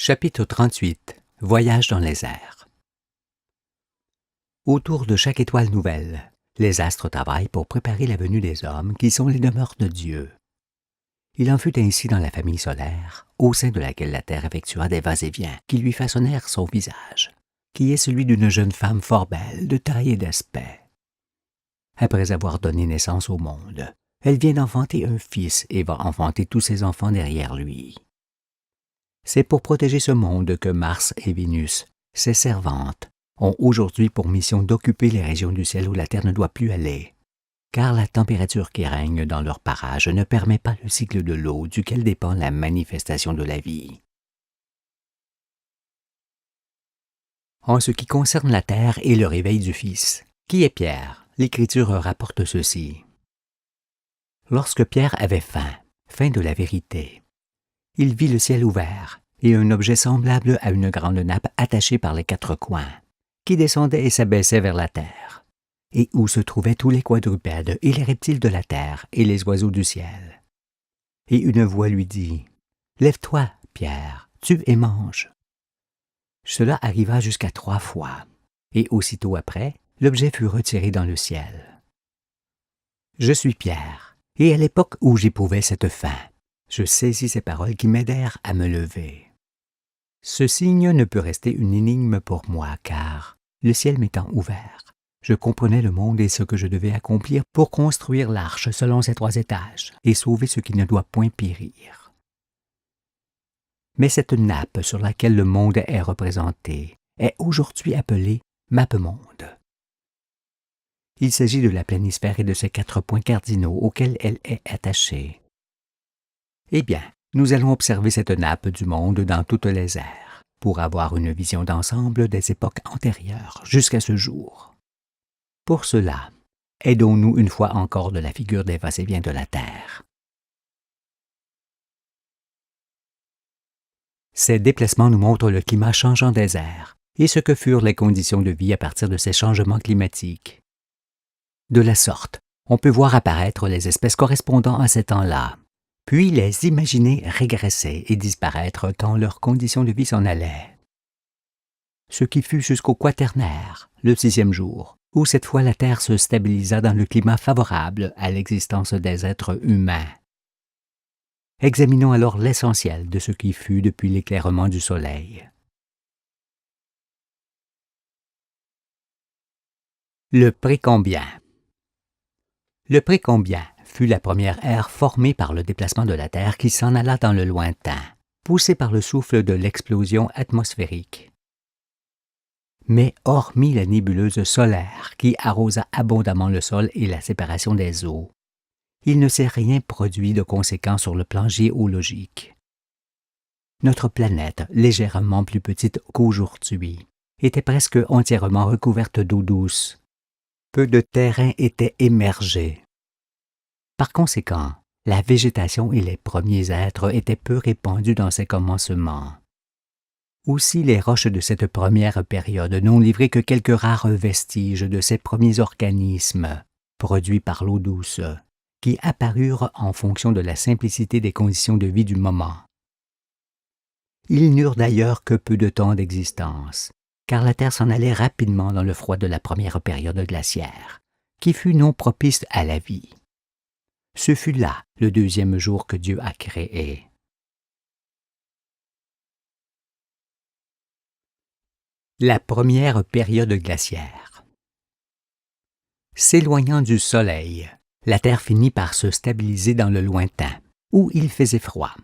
Chapitre 38. Voyage dans les airs. Autour de chaque étoile nouvelle, les astres travaillent pour préparer la venue des hommes qui sont les demeures de Dieu. Il en fut ainsi dans la famille solaire, au sein de laquelle la Terre effectua des va-et-vient qui lui façonnèrent son visage, qui est celui d'une jeune femme fort belle, de taille et d'aspect. Après avoir donné naissance au monde, elle vient d'enfanter un fils et va enfanter tous ses enfants derrière lui. C'est pour protéger ce monde que Mars et Vénus, ses servantes, ont aujourd'hui pour mission d'occuper les régions du ciel où la Terre ne doit plus aller, car la température qui règne dans leur parage ne permet pas le cycle de l'eau duquel dépend la manifestation de la vie. En ce qui concerne la Terre et le réveil du Fils, qui est Pierre, l'Écriture rapporte ceci. Lorsque Pierre avait faim de la vérité, il vit le ciel ouvert et un objet semblable à une grande nappe attachée par les quatre coins, qui descendait et s'abaissait vers la terre, et où se trouvaient tous les quadrupèdes et les reptiles de la terre et les oiseaux du ciel. Et une voix lui dit, « Lève-toi, Pierre, tue et mange. » Cela arriva jusqu'à 3 fois, et aussitôt après, l'objet fut retiré dans le ciel. Je suis Pierre, et à l'époque où j'éprouvais cette faim, je saisis ces paroles qui m'aidèrent à me lever. Ce signe ne peut rester une énigme pour moi, car, le ciel m'étant ouvert, je comprenais le monde et ce que je devais accomplir pour construire l'arche selon ses 3 étages et sauver ce qui ne doit point périr. Mais cette nappe sur laquelle le monde est représenté est aujourd'hui appelée Mappemonde. Il s'agit de la planisphère et de ses 4 points cardinaux auxquels elle est attachée. Eh bien, nous allons observer cette nappe du monde dans toutes les ères, pour avoir une vision d'ensemble des époques antérieures jusqu'à ce jour. Pour cela, aidons-nous une fois encore de la figure des va-et-vient de la Terre. Ces déplacements nous montrent le climat changeant des airs et ce que furent les conditions de vie à partir de ces changements climatiques. De la sorte, on peut voir apparaître les espèces correspondant à ces temps-là, puis les imaginer régresser et disparaître quand leurs conditions de vie s'en allaient. Ce qui fut jusqu'au quaternaire, le 6e jour, où cette fois la Terre se stabilisa dans le climat favorable à l'existence des êtres humains. Examinons alors l'essentiel de ce qui fut depuis l'éclairement du Soleil. Le Précombien. Le Précombien fut la première ère formée par le déplacement de la Terre qui s'en alla dans le lointain, poussée par le souffle de l'explosion atmosphérique. Mais hormis la nébuleuse solaire qui arrosa abondamment le sol et la séparation des eaux, il ne s'est rien produit de conséquent sur le plan géologique. Notre planète, légèrement plus petite qu'aujourd'hui, était presque entièrement recouverte d'eau douce. Peu de terrain était émergé. Par conséquent, la végétation et les premiers êtres étaient peu répandus dans ses commencements. Aussi les roches de cette première période n'ont livré que quelques rares vestiges de ces premiers organismes, produits par l'eau douce, qui apparurent en fonction de la simplicité des conditions de vie du moment. Ils n'eurent d'ailleurs que peu de temps d'existence, car la Terre s'en allait rapidement dans le froid de la première période glaciaire, qui fut non propice à la vie. Ce fut là le 2e jour que Dieu a créé. La première période glaciaire. S'éloignant du Soleil, la Terre finit par se stabiliser dans le lointain, où il faisait froid.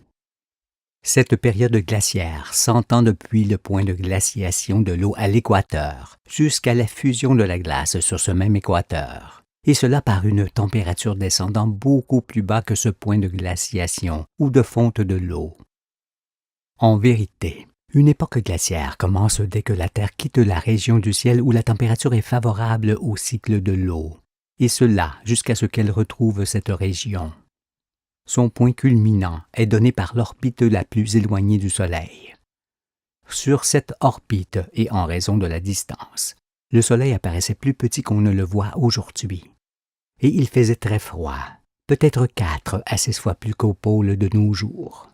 Cette période glaciaire s'entend depuis le point de glaciation de l'eau à l'équateur, jusqu'à la fusion de la glace sur ce même équateur, et cela par une température descendant beaucoup plus bas que ce point de glaciation ou de fonte de l'eau. En vérité, une époque glaciaire commence dès que la Terre quitte la région du ciel où la température est favorable au cycle de l'eau, et cela jusqu'à ce qu'elle retrouve cette région. Son point culminant est donné par l'orbite la plus éloignée du Soleil. Sur cette orbite, et en raison de la distance, le Soleil apparaissait plus petit qu'on ne le voit aujourd'hui. Et il faisait très froid, peut-être 4 à 6 fois plus qu'au pôle de nos jours.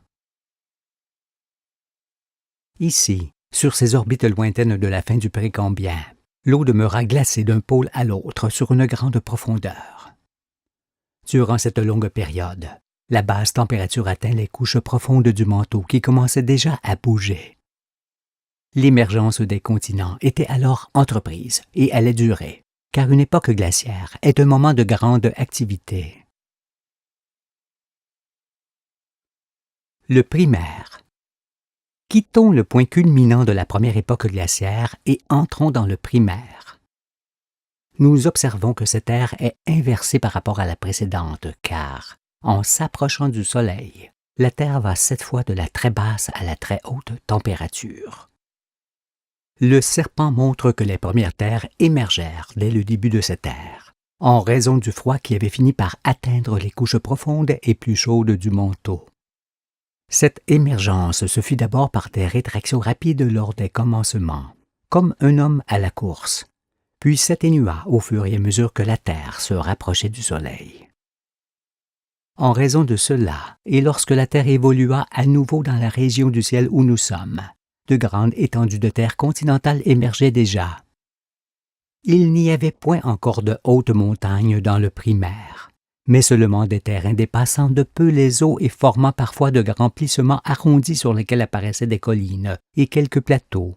Ici, sur ces orbites lointaines de la fin du Précambien, l'eau demeura glacée d'un pôle à l'autre sur une grande profondeur. Durant cette longue période, la basse température atteint les couches profondes du manteau qui commençaient déjà à bouger. L'émergence des continents était alors entreprise et allait durer, car une époque glaciaire est un moment de grande activité. Le primaire. Quittons le point culminant de la première époque glaciaire et entrons dans le primaire. Nous observons que cette ère est inversée par rapport à la précédente, car, en s'approchant du Soleil, la Terre va cette fois de la très basse à la très haute température. Le serpent montre que les premières terres émergèrent dès le début de cette ère, en raison du froid qui avait fini par atteindre les couches profondes et plus chaudes du manteau. Cette émergence se fit d'abord par des rétractions rapides lors des commencements, comme un homme à la course, puis s'atténua au fur et à mesure que la Terre se rapprochait du Soleil. En raison de cela, et lorsque la Terre évolua à nouveau dans la région du ciel où nous sommes, de grandes étendues de terre continentale émergeaient déjà. Il n'y avait point encore de hautes montagnes dans le primaire, mais seulement des terrains dépassant de peu les eaux et formant parfois de grands plissements arrondis sur lesquels apparaissaient des collines et quelques plateaux.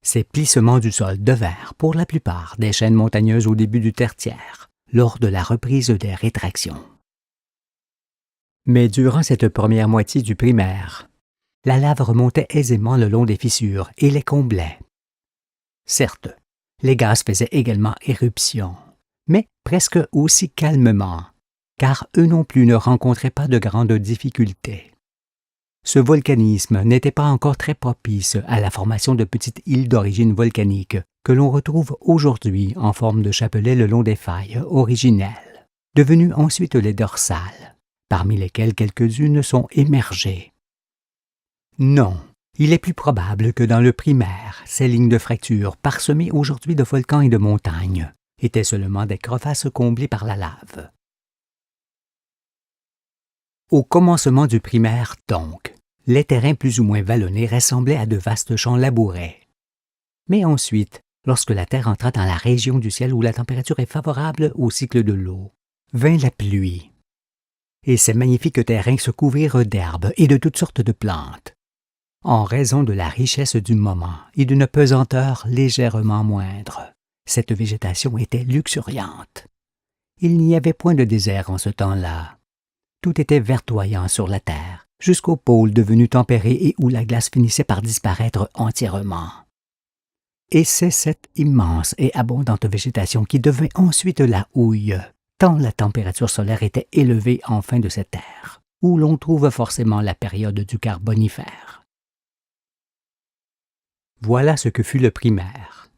Ces plissements du sol devinrent, pour la plupart, des chaînes montagneuses au début du Tertiaire, lors de la reprise des rétractions. Mais durant cette première moitié du primaire, la lave remontait aisément le long des fissures et les comblait. Certes, les gaz faisaient également éruption, mais presque aussi calmement, car eux non plus ne rencontraient pas de grandes difficultés. Ce volcanisme n'était pas encore très propice à la formation de petites îles d'origine volcanique que l'on retrouve aujourd'hui en forme de chapelets le long des failles originelles, devenues ensuite les dorsales, parmi lesquelles quelques-unes sont émergées. Non, il est plus probable que dans le primaire, ces lignes de fracture, parsemées aujourd'hui de volcans et de montagnes, étaient seulement des crevasses comblées par la lave. Au commencement du primaire, donc, les terrains plus ou moins vallonnés ressemblaient à de vastes champs labourés. Mais ensuite, lorsque la Terre entra dans la région du ciel où la température est favorable au cycle de l'eau, vint la pluie. Et ces magnifiques terrains se couvrirent d'herbes et de toutes sortes de plantes. En raison de la richesse du moment et d'une pesanteur légèrement moindre, cette végétation était luxuriante. Il n'y avait point de désert en ce temps-là. Tout était verdoyant sur la terre, jusqu'au pôle devenu tempéré et où la glace finissait par disparaître entièrement. Et c'est cette immense et abondante végétation qui devint ensuite la houille, tant la température solaire était élevée en fin de cette ère, où l'on trouve forcément la période du Carbonifère. Voilà ce que fut le primaire.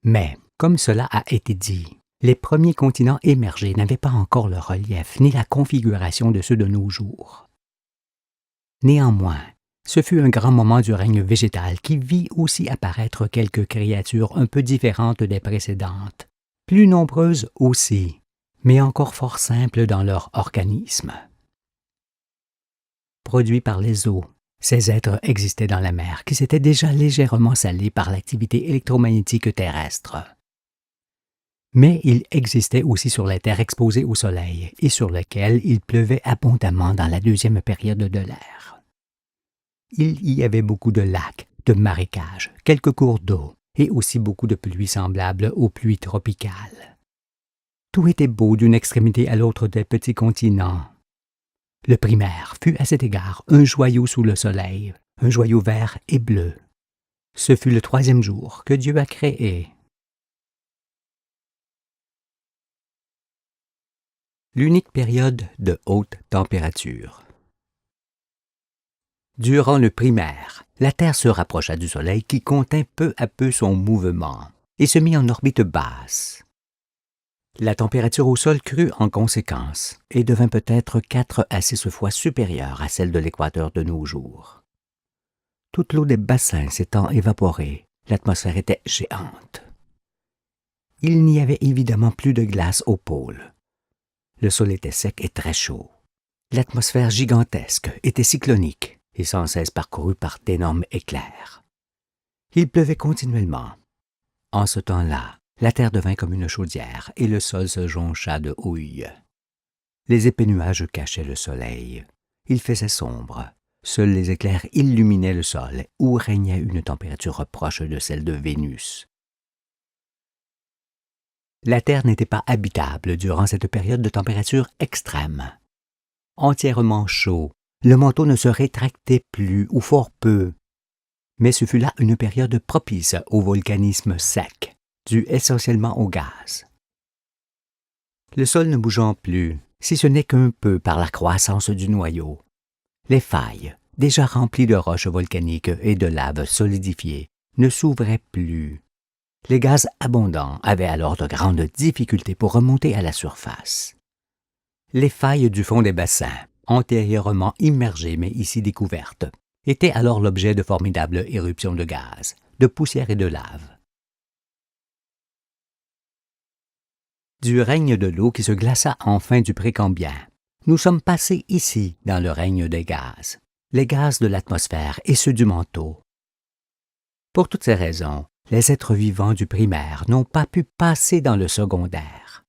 Mais, comme cela a été dit, les premiers continents émergés n'avaient pas encore le relief ni la configuration de ceux de nos jours. Néanmoins, ce fut un grand moment du règne végétal qui vit aussi apparaître quelques créatures un peu différentes des précédentes, plus nombreuses aussi, mais encore fort simples dans leur organisme. Produits par les eaux, ces êtres existaient dans la mer qui s'était déjà légèrement salée par l'activité électromagnétique terrestre. Mais il existait aussi sur les terres exposées au soleil et sur lesquelles il pleuvait abondamment dans la deuxième période de l'ère. Il y avait beaucoup de lacs, de marécages, quelques cours d'eau et aussi beaucoup de pluies semblables aux pluies tropicales. Tout était beau d'une extrémité à l'autre des petits continents. Le primaire fut à cet égard un joyau sous le soleil, un joyau vert et bleu. Ce fut le 3e jour que Dieu a créé. L'unique période de haute température. Durant le primaire, la Terre se rapprocha du Soleil qui contint peu à peu son mouvement et se mit en orbite basse. La température au sol crut en conséquence et devint peut-être 4 à 6 fois supérieure à celle de l'équateur de nos jours. Toute l'eau des bassins s'étant évaporée, l'atmosphère était géante. Il n'y avait évidemment plus de glace au pôle. Le sol était sec et très chaud. L'atmosphère gigantesque était cyclonique et sans cesse parcourue par d'énormes éclairs. Il pleuvait continuellement. En ce temps-là, la terre devint comme une chaudière et le sol se joncha de houille. Les épais nuages cachaient le soleil. Il faisait sombre. Seuls les éclairs illuminaient le sol, où régnait une température proche de celle de Vénus. La Terre n'était pas habitable durant cette période de température extrême. Entièrement chaud, le manteau ne se rétractait plus ou fort peu. Mais ce fut là une période propice au volcanisme sec, dû essentiellement au gaz. Le sol ne bougeant plus, si ce n'est qu'un peu par la croissance du noyau. Les failles, déjà remplies de roches volcaniques et de lave solidifiée, ne s'ouvraient plus. Les gaz abondants avaient alors de grandes difficultés pour remonter à la surface. Les failles du fond des bassins, antérieurement immergées mais ici découvertes, étaient alors l'objet de formidables éruptions de gaz, de poussière et de lave. Du règne de l'eau qui se glaça enfin du Précambien, nous sommes passés ici dans le règne des gaz, les gaz de l'atmosphère et ceux du manteau. Pour toutes ces raisons, les êtres vivants du primaire n'ont pas pu passer dans le secondaire,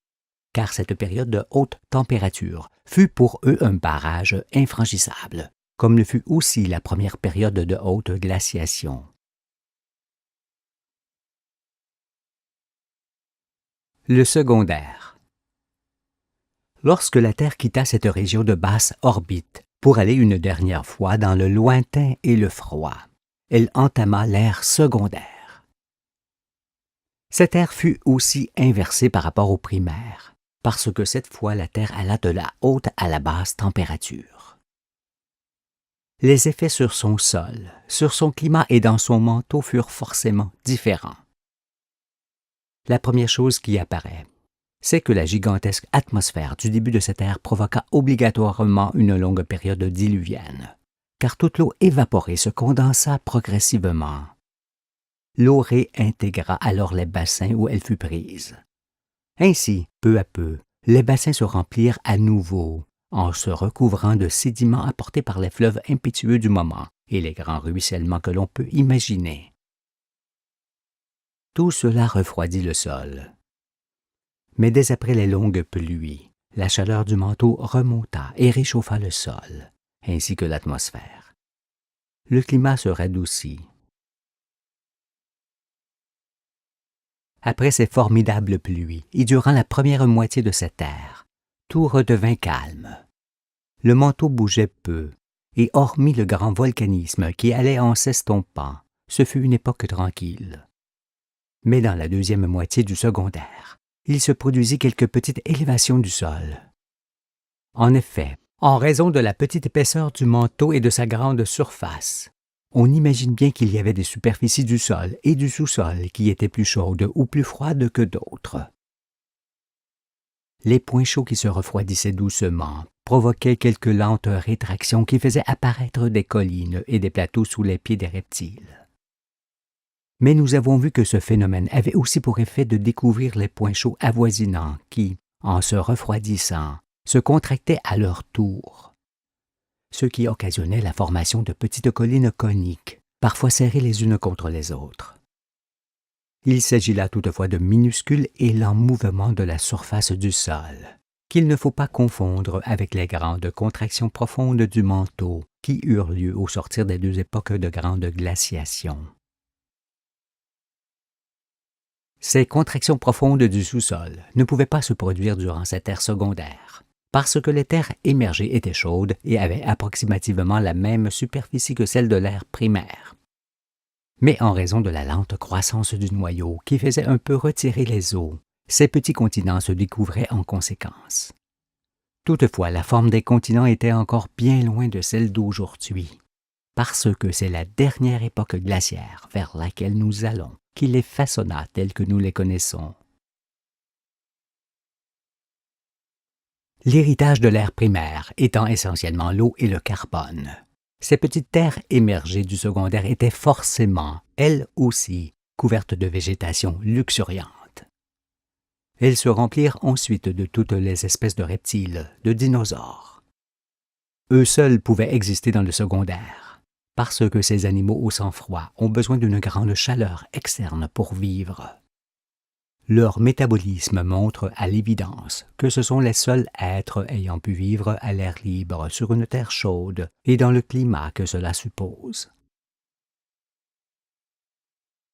car cette période de haute température fut pour eux un barrage infranchissable, comme le fut aussi la première période de haute glaciation. Le secondaire. Lorsque la Terre quitta cette région de basse orbite pour aller une dernière fois dans le lointain et le froid, elle entama l'ère secondaire. Cette ère fut aussi inversée par rapport au primaire, parce que cette fois la Terre alla de la haute à la basse température. Les effets sur son sol, sur son climat et dans son manteau furent forcément différents. La première chose qui apparaît, c'est que la gigantesque atmosphère du début de cette ère provoqua obligatoirement une longue période diluvienne, car toute l'eau évaporée se condensa progressivement. L'eau réintégra alors les bassins où elle fut prise. Ainsi, peu à peu, les bassins se remplirent à nouveau, en se recouvrant de sédiments apportés par les fleuves impétueux du moment et les grands ruissellements que l'on peut imaginer. Tout cela refroidit le sol. Mais dès après les longues pluies, la chaleur du manteau remonta et réchauffa le sol, ainsi que l'atmosphère. Le climat se radoucit. Après ces formidables pluies, et durant la première moitié de cette ère, tout redevint calme. Le manteau bougeait peu, et hormis le grand volcanisme qui allait en s'estompant, ce fut une époque tranquille. Mais dans la deuxième moitié du secondaire, il se produisit quelques petites élévations du sol. En effet, en raison de la petite épaisseur du manteau et de sa grande surface, on imagine bien qu'il y avait des superficies du sol et du sous-sol qui étaient plus chaudes ou plus froides que d'autres. Les points chauds qui se refroidissaient doucement provoquaient quelques lentes rétractions qui faisaient apparaître des collines et des plateaux sous les pieds des reptiles. Mais nous avons vu que ce phénomène avait aussi pour effet de découvrir les points chauds avoisinants qui, en se refroidissant, se contractaient à leur tour, ce qui occasionnait la formation de petites collines coniques, parfois serrées les unes contre les autres. Il s'agit là toutefois de minuscules élans mouvements de la surface du sol, qu'il ne faut pas confondre avec les grandes contractions profondes du manteau qui eurent lieu au sortir des deux époques de grande glaciation. Ces contractions profondes du sous-sol ne pouvaient pas se produire durant cette ère secondaire, parce que les terres émergées étaient chaudes et avaient approximativement la même superficie que celle de l'ère primaire. Mais en raison de la lente croissance du noyau qui faisait un peu retirer les eaux, ces petits continents se découvraient en conséquence. Toutefois, la forme des continents était encore bien loin de celle d'aujourd'hui, parce que c'est la dernière époque glaciaire vers laquelle nous allons qui les façonna tels que nous les connaissons. L'héritage de l'ère primaire étant essentiellement l'eau et le carbone, ces petites terres émergées du secondaire étaient forcément, elles aussi, couvertes de végétation luxuriante. Elles se remplirent ensuite de toutes les espèces de reptiles, de dinosaures. Eux seuls pouvaient exister dans le secondaire. parce que ces animaux au sang froid ont besoin d'une grande chaleur externe pour vivre. Leur métabolisme montre à l'évidence que ce sont les seuls êtres ayant pu vivre à l'air libre sur une terre chaude et dans le climat que cela suppose.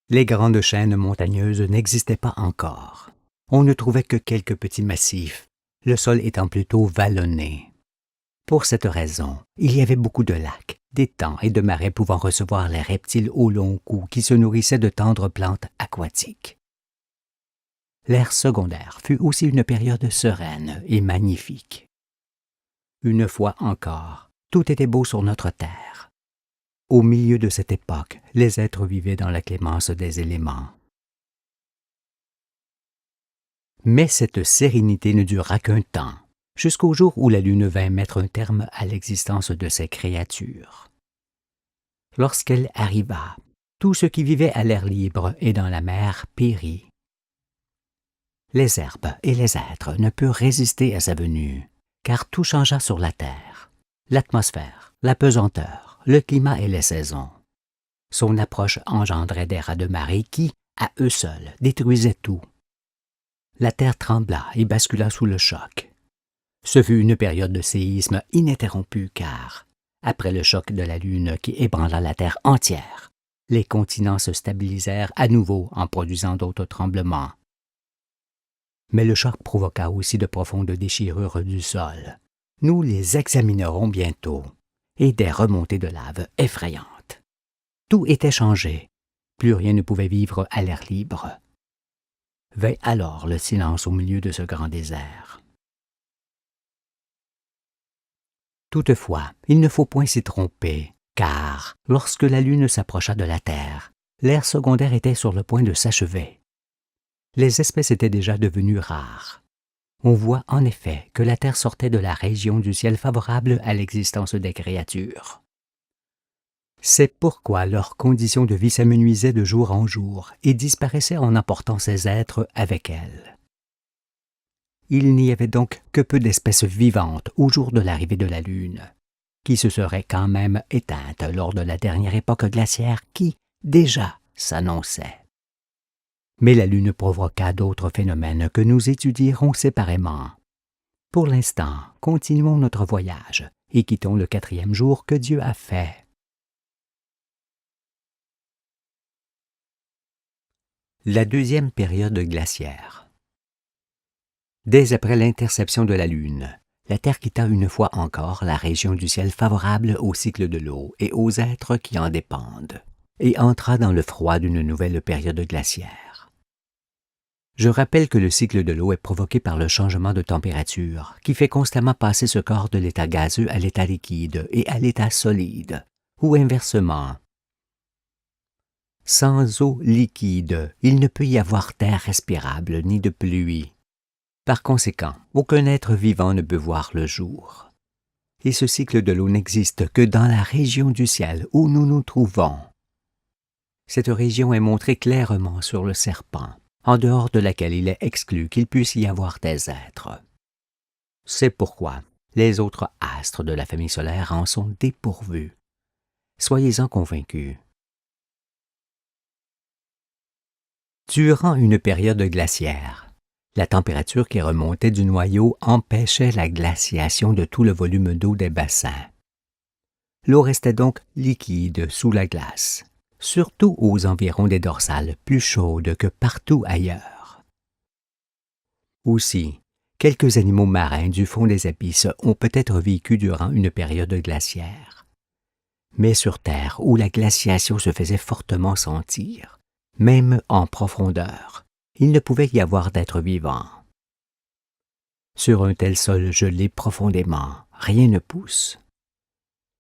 Les grandes chaînes montagneuses n'existaient pas encore. On ne trouvait que quelques petits massifs, le sol étant plutôt vallonné. Pour cette raison, il y avait beaucoup de lacs, d'étangs et de marais pouvant recevoir les reptiles au long cou qui se nourrissaient de tendres plantes aquatiques. L'ère secondaire fut aussi une période sereine et magnifique. Une fois encore, tout était beau sur notre terre. Au milieu de cette époque, les êtres vivaient dans la clémence des éléments. Mais cette sérénité ne dura qu'un temps, jusqu'au jour où la Lune vint mettre un terme à l'existence de ces créatures. Lorsqu'elle arriva, tout ce qui vivait à l'air libre et dans la mer périt. Les herbes et les êtres ne purent résister à sa venue, car tout changea sur la terre. L'atmosphère, la pesanteur, le climat et les saisons. Son approche engendrait des rats de marée qui, à eux seuls, détruisaient tout. La terre trembla et bascula sous le choc. Ce fut une période de séisme ininterrompue car, après le choc de la Lune qui ébranla la terre entière, les continents se stabilisèrent à nouveau en produisant d'autres tremblements. Mais le choc provoqua aussi de profondes déchirures du sol. Nous les examinerons bientôt, et des remontées de lave effrayantes. Tout était changé. Plus rien ne pouvait vivre à l'air libre. Vint alors le silence au milieu de ce grand désert. Toutefois, il ne faut point s'y tromper, car, lorsque la Lune s'approcha de la Terre, l'ère secondaire était sur le point de s'achever. Les espèces étaient déjà devenues rares. On voit en effet que la Terre sortait de la région du ciel favorable à l'existence des créatures. C'est pourquoi leurs conditions de vie s'amenuisaient de jour en jour et disparaissaient en emportant ces êtres avec elles. Il n'y avait donc que peu d'espèces vivantes au jour de l'arrivée de la Lune, qui se seraient quand même éteintes lors de la dernière époque glaciaire qui, déjà, s'annonçait. Mais la Lune provoqua d'autres phénomènes que nous étudierons séparément. Pour l'instant, continuons notre voyage et quittons le 4e jour que Dieu a fait. La 2e période glaciaire. Dès après l'interception de la Lune, la Terre quitta une fois encore la région du ciel favorable au cycle de l'eau et aux êtres qui en dépendent, et entra dans le froid d'une nouvelle période glaciaire. Je rappelle que le cycle de l'eau est provoqué par le changement de température qui fait constamment passer ce corps de l'état gazeux à l'état liquide et à l'état solide, ou inversement. Sans eau liquide, il ne peut y avoir d'air respirable ni de pluie. Par conséquent, aucun être vivant ne peut voir le jour. Et ce cycle de l'eau n'existe que dans la région du ciel où nous nous trouvons. Cette région est montrée clairement sur le serpent, en dehors de laquelle il est exclu qu'il puisse y avoir des êtres. C'est pourquoi les autres astres de la famille solaire en sont dépourvus. Soyez-en convaincus. Durant une période glaciaire, la température qui remontait du noyau empêchait la glaciation de tout le volume d'eau des bassins. L'eau restait donc liquide sous la glace, surtout aux environs des dorsales plus chaudes que partout ailleurs. Aussi, quelques animaux marins du fond des abysses ont peut-être vécu durant une période glaciaire. Mais sur Terre, où la glaciation se faisait fortement sentir, même en profondeur, il ne pouvait y avoir d'êtres vivants. Sur un tel sol gelé profondément, rien ne pousse.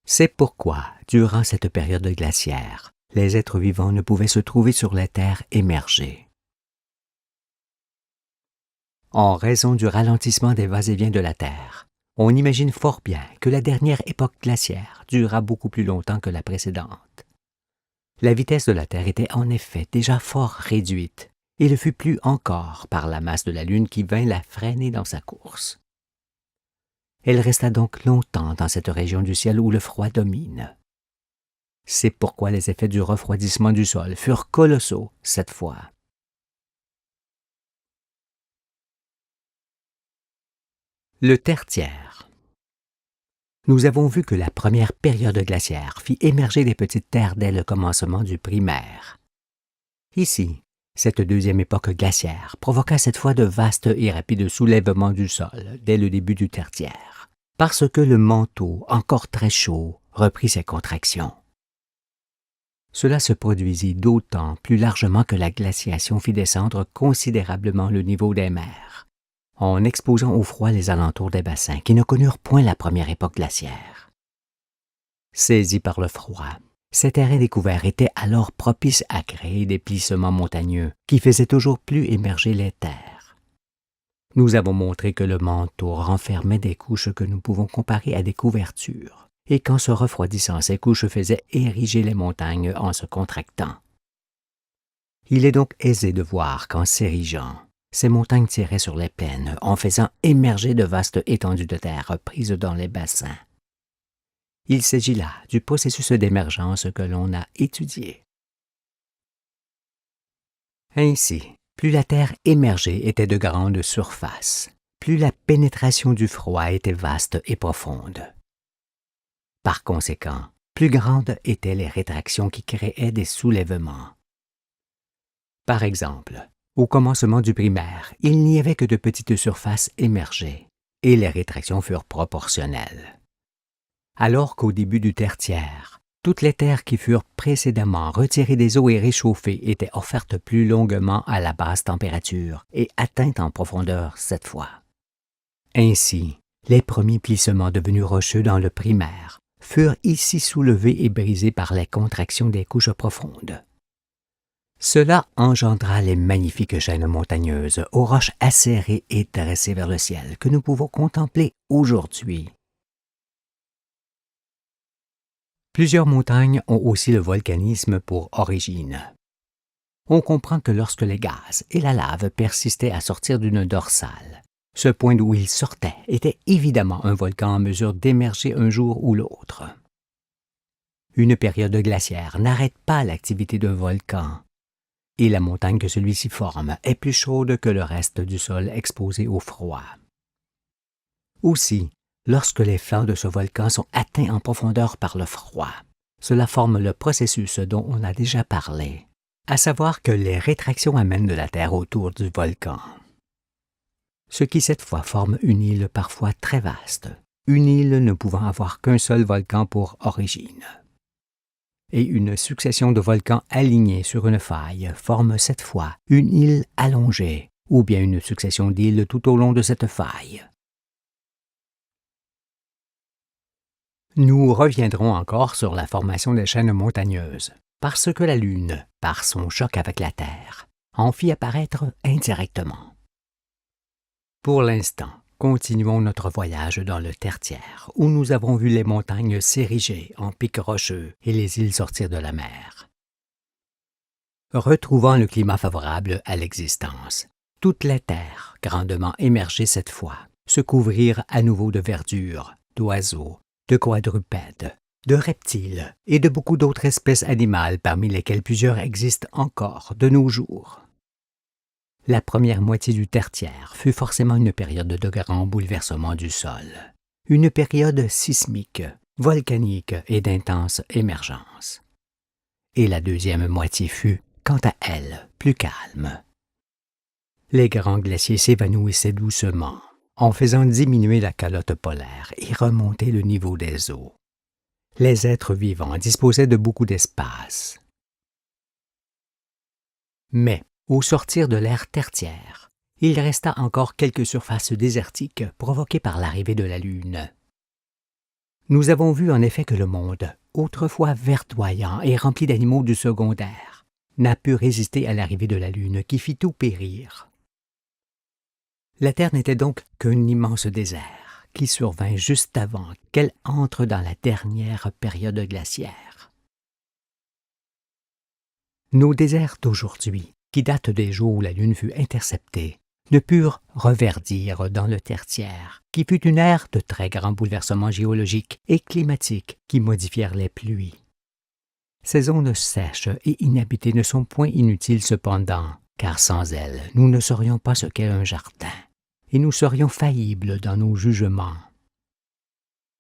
C'est pourquoi, durant cette période glaciaire, les êtres vivants ne pouvaient se trouver sur la Terre émergée. En raison du ralentissement des va-et-vient de la Terre, on imagine fort bien que la dernière époque glaciaire dura beaucoup plus longtemps que la précédente. La vitesse de la Terre était en effet déjà fort réduite, et le fut plus encore par la masse de la Lune qui vint la freiner dans sa course. Elle resta donc longtemps dans cette région du ciel où le froid domine. C'est pourquoi les effets du refroidissement du sol furent colossaux cette fois. Le tertiaire. Nous avons vu que la première période glaciaire fit émerger les petites terres dès le commencement du primaire. Ici, cette deuxième époque glaciaire provoqua cette fois de vastes et rapides soulèvements du sol dès le début du tertiaire, parce que le manteau, encore très chaud, reprit ses contractions. Cela se produisit d'autant plus largement que la glaciation fit descendre considérablement le niveau des mers, en exposant au froid les alentours des bassins qui ne connurent point la première époque glaciaire. Saisis par le froid, ces terrains découverts étaient alors propices à créer des plissements montagneux qui faisaient toujours plus émerger les terres. Nous avons montré que le manteau renfermait des couches que nous pouvons comparer à des couvertures, et qu'en se refroidissant, ces couches faisaient ériger les montagnes en se contractant. Il est donc aisé de voir qu'en s'érigeant, ces montagnes tiraient sur les plaines en faisant émerger de vastes étendues de terre prises dans les bassins. Il s'agit là du processus d'émergence que l'on a étudié. Ainsi, plus la terre émergée était de grande surface, plus la pénétration du froid était vaste et profonde. Par conséquent, plus grandes étaient les rétractions qui créaient des soulèvements. Par exemple, au commencement du primaire, il n'y avait que de petites surfaces émergées, et les rétractions furent proportionnelles. Alors qu'au début du tertiaire, toutes les terres qui furent précédemment retirées des eaux et réchauffées étaient offertes plus longuement à la basse température et atteintes en profondeur cette fois. Ainsi, les premiers plissements devenus rocheux dans le primaire furent ici soulevés et brisés par les contractions des couches profondes. Cela engendra les magnifiques chaînes montagneuses aux roches acérées et dressées vers le ciel que nous pouvons contempler aujourd'hui. Plusieurs montagnes ont aussi le volcanisme pour origine. On comprend que lorsque les gaz et la lave persistaient à sortir d'une dorsale, ce point d'où ils sortaient était évidemment un volcan en mesure d'émerger un jour ou l'autre. Une période glaciaire n'arrête pas l'activité d'un volcan, et la montagne que celui-ci forme est plus chaude que le reste du sol exposé au froid. Aussi, lorsque les flancs de ce volcan sont atteints en profondeur par le froid, cela forme le processus dont on a déjà parlé, à savoir que les rétractions amènent de la terre autour du volcan. Ce qui cette fois forme une île parfois très vaste, une île ne pouvant avoir qu'un seul volcan pour origine. Et une succession de volcans alignés sur une faille forme cette fois une île allongée, ou bien une succession d'îles tout au long de cette faille. Nous reviendrons encore sur la formation des chaînes montagneuses, parce que la Lune, par son choc avec la Terre, en fit apparaître indirectement. Pour l'instant, continuons notre voyage dans le tertiaire, où nous avons vu les montagnes s'ériger en pics rocheux et les îles sortir de la mer. Retrouvant le climat favorable à l'existence, toutes les terres, grandement émergées cette fois, se couvrirent à nouveau de verdure, d'oiseaux, de quadrupèdes, de reptiles et de beaucoup d'autres espèces animales parmi lesquelles plusieurs existent encore de nos jours. La première moitié du tertiaire fut forcément une période de grands bouleversements du sol, une période sismique, volcanique et d'intense émergence. Et la deuxième moitié fut, quant à elle, plus calme. Les grands glaciers s'évanouissaient doucement, en faisant diminuer la calotte polaire et remonter le niveau des eaux. Les êtres vivants disposaient de beaucoup d'espace. Mais, au sortir de l'ère tertiaire, il resta encore quelques surfaces désertiques provoquées par l'arrivée de la Lune. Nous avons vu en effet que le monde, autrefois verdoyant et rempli d'animaux du secondaire, n'a pu résister à l'arrivée de la Lune qui fit tout périr. La Terre n'était donc qu'un immense désert qui survint juste avant qu'elle entre dans la dernière période glaciaire. Nos déserts d'aujourd'hui, qui datent des jours où la Lune fut interceptée, ne purent reverdir dans le tertiaire, qui fut une ère de très grands bouleversements géologiques et climatiques qui modifièrent les pluies. Ces zones sèches et inhabitées ne sont point inutiles cependant, car sans elles, nous ne saurions pas ce qu'est un jardin, et nous serions faillibles dans nos jugements.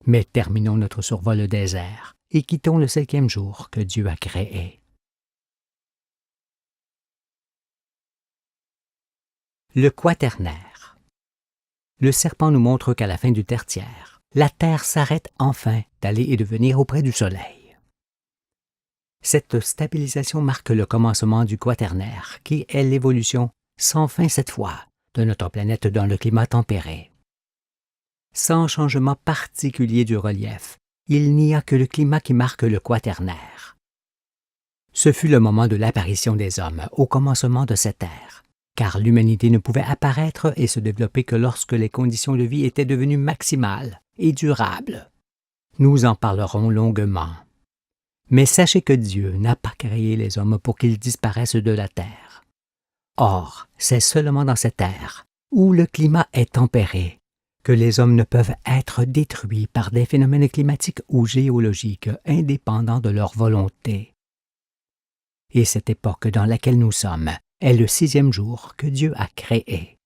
Mais terminons notre survol désert et quittons le 5e jour que Dieu a créé. Le quaternaire. Le serpent nous montre qu'à la fin du tertiaire, la Terre s'arrête enfin d'aller et de venir auprès du Soleil. Cette stabilisation marque le commencement du quaternaire, qui est l'évolution, sans fin cette fois, de notre planète dans le climat tempéré. Sans changement particulier du relief, il n'y a que le climat qui marque le quaternaire. Ce fut le moment de l'apparition des hommes au commencement de cette ère, car l'humanité ne pouvait apparaître et se développer que lorsque les conditions de vie étaient devenues maximales et durables. Nous en parlerons longuement. Mais sachez que Dieu n'a pas créé les hommes pour qu'ils disparaissent de la terre. Or, c'est seulement dans cette ère, où le climat est tempéré, que les hommes ne peuvent être détruits par des phénomènes climatiques ou géologiques indépendants de leur volonté. Et cette époque dans laquelle nous sommes est le 6e jour que Dieu a créé.